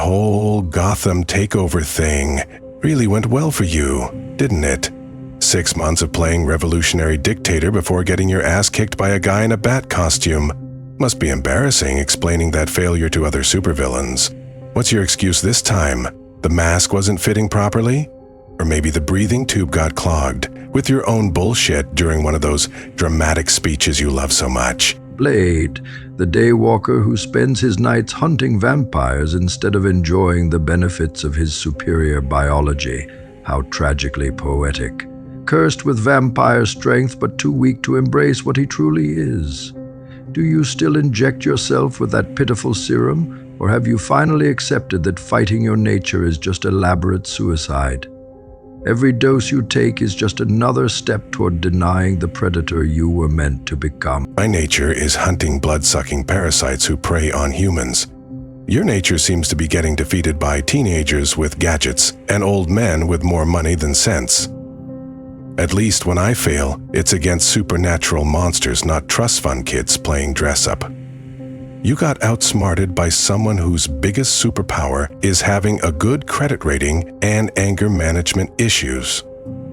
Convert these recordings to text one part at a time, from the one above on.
whole Gotham takeover thing really went well for you, didn't it? 6 months of playing revolutionary dictator before getting your ass kicked by a guy in a bat costume. Must be embarrassing explaining that failure to other supervillains. What's your excuse this time? The mask wasn't fitting properly? Or maybe the breathing tube got clogged with your own bullshit during one of those dramatic speeches you love so much. Blade, the daywalker who spends his nights hunting vampires instead of enjoying the benefits of his superior biology. How tragically poetic. Cursed with vampire strength but too weak to embrace what he truly is. Do you still inject yourself with that pitiful serum, or have you finally accepted that fighting your nature is just elaborate suicide? Every dose you take is just another step toward denying the predator you were meant to become. My nature is hunting blood-sucking parasites who prey on humans. Your nature seems to be getting defeated by teenagers with gadgets and old men with more money than sense. At least when I fail, it's against supernatural monsters, not trust fund kids playing dress-up. You got outsmarted by someone whose biggest superpower is having a good credit rating and anger management issues.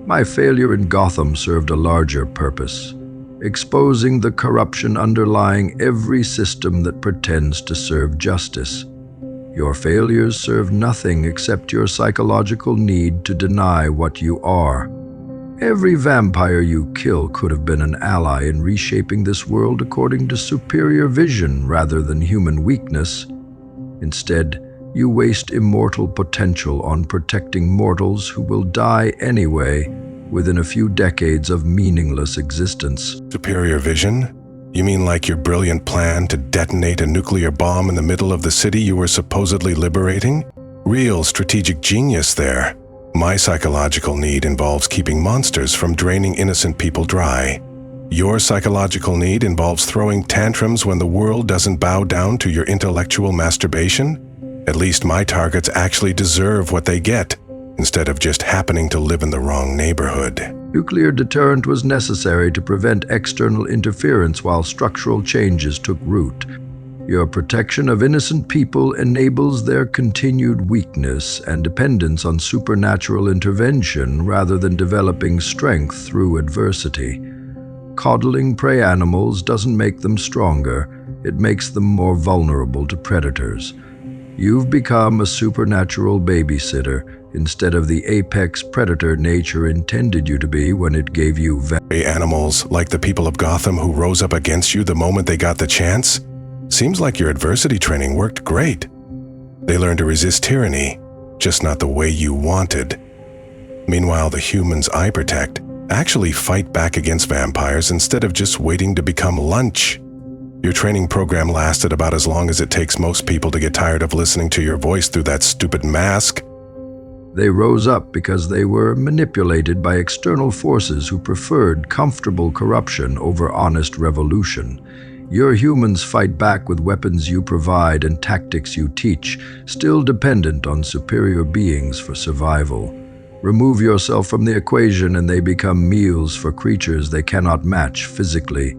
My failure in Gotham served a larger purpose, exposing the corruption underlying every system that pretends to serve justice. Your failures serve nothing except your psychological need to deny what you are. Every vampire you kill could have been an ally in reshaping this world according to superior vision rather than human weakness. Instead, you waste immortal potential on protecting mortals who will die anyway within a few decades of meaningless existence. Superior vision? You mean like your brilliant plan to detonate a nuclear bomb in the middle of the city you were supposedly liberating? Real strategic genius there. My psychological need involves keeping monsters from draining innocent people dry. Your psychological need involves throwing tantrums when the world doesn't bow down to your intellectual masturbation? At least my targets actually deserve what they get, instead of just happening to live in the wrong neighborhood. Nuclear deterrent was necessary to prevent external interference while structural changes took root. Your protection of innocent people enables their continued weakness and dependence on supernatural intervention rather than developing strength through adversity. Coddling prey animals doesn't make them stronger, it makes them more vulnerable to predators. You've become a supernatural babysitter instead of the apex predator nature intended you to be when it gave you animals like the people of Gotham who rose up against you the moment they got the chance? Seems like your adversity training worked great. They learned to resist tyranny, just not the way you wanted. Meanwhile, the humans I protect actually fight back against vampires instead of just waiting to become lunch. Your training program lasted about as long as it takes most people to get tired of listening to your voice through that stupid mask. They rose up because they were manipulated by external forces who preferred comfortable corruption over honest revolution. Your humans fight back with weapons you provide and tactics you teach, still dependent on superior beings for survival. Remove yourself from the equation and they become meals for creatures they cannot match physically.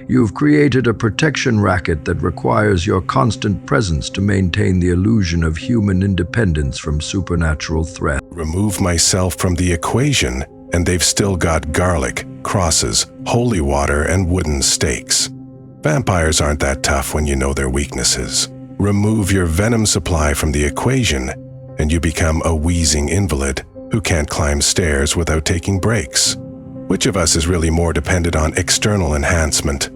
You've created a protection racket that requires your constant presence to maintain the illusion of human independence from supernatural threat. Remove myself from the equation, and they've still got garlic, crosses, holy water, and wooden stakes. Vampires aren't that tough when you know their weaknesses. Remove your venom supply from the equation, and you become a wheezing invalid who can't climb stairs without taking breaks. Which of us is really more dependent on external enhancement?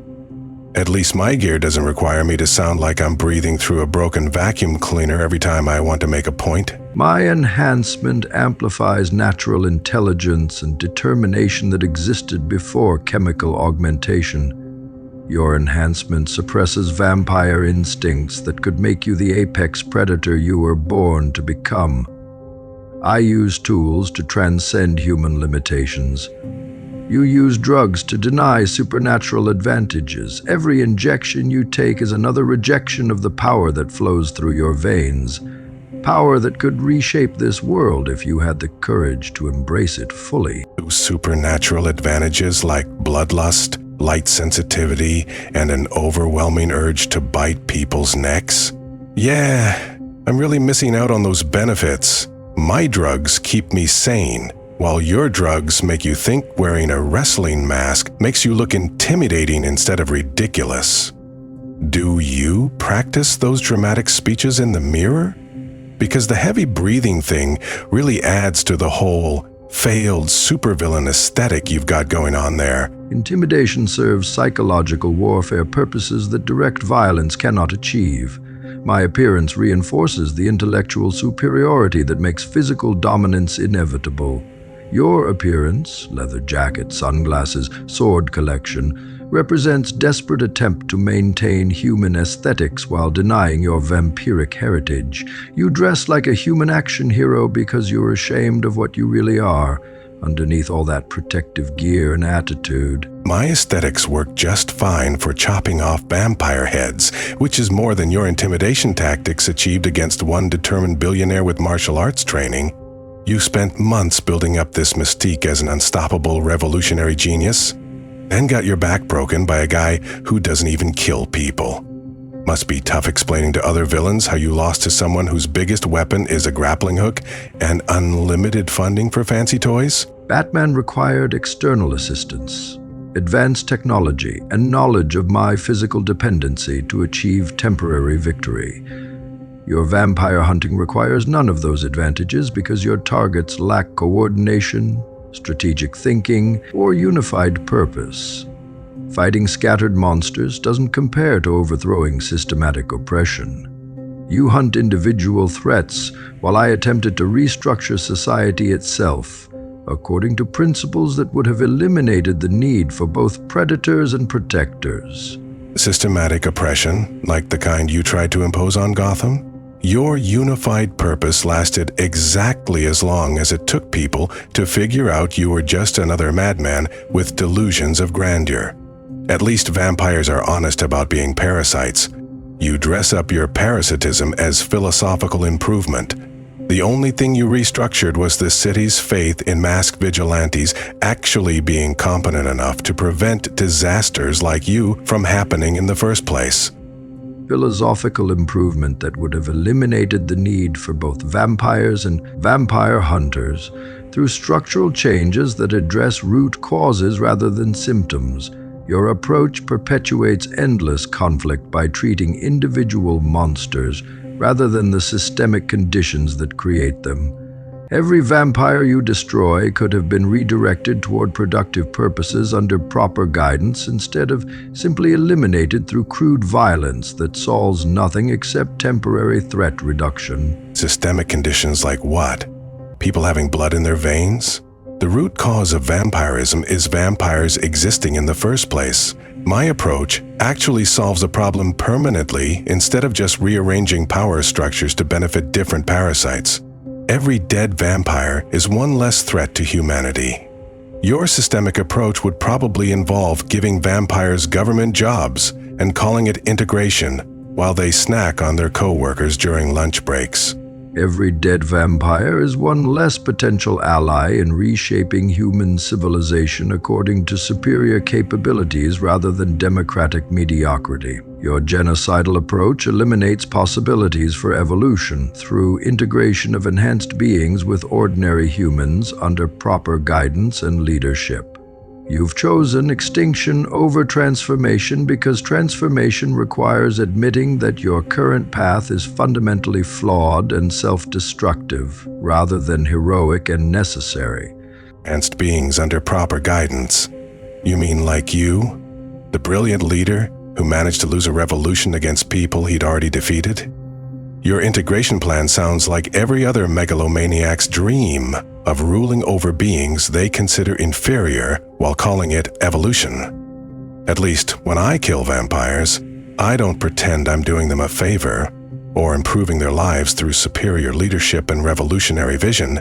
At least my gear doesn't require me to sound like I'm breathing through a broken vacuum cleaner every time I want to make a point. My enhancement amplifies natural intelligence and determination that existed before chemical augmentation. Your enhancement suppresses vampire instincts that could make you the apex predator you were born to become. I use tools to transcend human limitations. You use drugs to deny supernatural advantages. Every injection you take is another rejection of the power that flows through your veins. Power that could reshape this world if you had the courage to embrace it fully. Supernatural advantages like bloodlust, light sensitivity, and an overwhelming urge to bite people's necks? Yeah, I'm really missing out on those benefits. My drugs keep me sane, while your drugs make you think wearing a wrestling mask makes you look intimidating instead of ridiculous. Do you practice those dramatic speeches in the mirror? Because the heavy breathing thing really adds to the whole failed supervillain aesthetic you've got going on there. Intimidation serves psychological warfare purposes that direct violence cannot achieve. My appearance reinforces the intellectual superiority that makes physical dominance inevitable. Your appearance, leather jacket, sunglasses, sword collection, represents desperate attempt to maintain human aesthetics while denying your vampiric heritage. You dress like a human action hero because you're ashamed of what you really are, underneath all that protective gear and attitude. My aesthetics work just fine for chopping off vampire heads, which is more than your intimidation tactics achieved against one determined billionaire with martial arts training. You spent months building up this mystique as an unstoppable revolutionary genius, then got your back broken by a guy who doesn't even kill people. Must be tough explaining to other villains how you lost to someone whose biggest weapon is a grappling hook and unlimited funding for fancy toys? Batman required external assistance, advanced technology, and knowledge of my physical dependency to achieve temporary victory. Your vampire hunting requires none of those advantages because your targets lack coordination, strategic thinking, or unified purpose. Fighting scattered monsters doesn't compare to overthrowing systematic oppression. You hunt individual threats while I attempted to restructure society itself, according to principles that would have eliminated the need for both predators and protectors. Systematic oppression, like the kind you tried to impose on Gotham? Your unified purpose lasted exactly as long as it took people to figure out you were just another madman with delusions of grandeur. At least vampires are honest about being parasites. You dress up your parasitism as philosophical improvement. The only thing you restructured was the city's faith in masked vigilantes actually being competent enough to prevent disasters like you from happening in the first place. Philosophical improvement that would have eliminated the need for both vampires and vampire hunters through structural changes that address root causes rather than symptoms. Your approach perpetuates endless conflict by treating individual monsters rather than the systemic conditions that create them. Every vampire you destroy could have been redirected toward productive purposes under proper guidance instead of simply eliminated through crude violence that solves nothing except temporary threat reduction. Systemic conditions like what? People having blood in their veins? The root cause of vampirism is vampires existing in the first place. My approach actually solves a problem permanently instead of just rearranging power structures to benefit different parasites. Every dead vampire is one less threat to humanity. Your systemic approach would probably involve giving vampires government jobs and calling it integration while they snack on their co-workers during lunch breaks. Every dead vampire is one less potential ally in reshaping human civilization according to superior capabilities rather than democratic mediocrity. Your genocidal approach eliminates possibilities for evolution through integration of enhanced beings with ordinary humans under proper guidance and leadership. You've chosen extinction over transformation because transformation requires admitting that your current path is fundamentally flawed and self-destructive, rather than heroic and necessary. Enhanced beings under proper guidance. You mean like you? The brilliant leader who managed to lose a revolution against people he'd already defeated? Your integration plan sounds like every other megalomaniac's dream of ruling over beings they consider inferior while calling it evolution. At least when I kill vampires, I don't pretend I'm doing them a favor or improving their lives through superior leadership and revolutionary vision.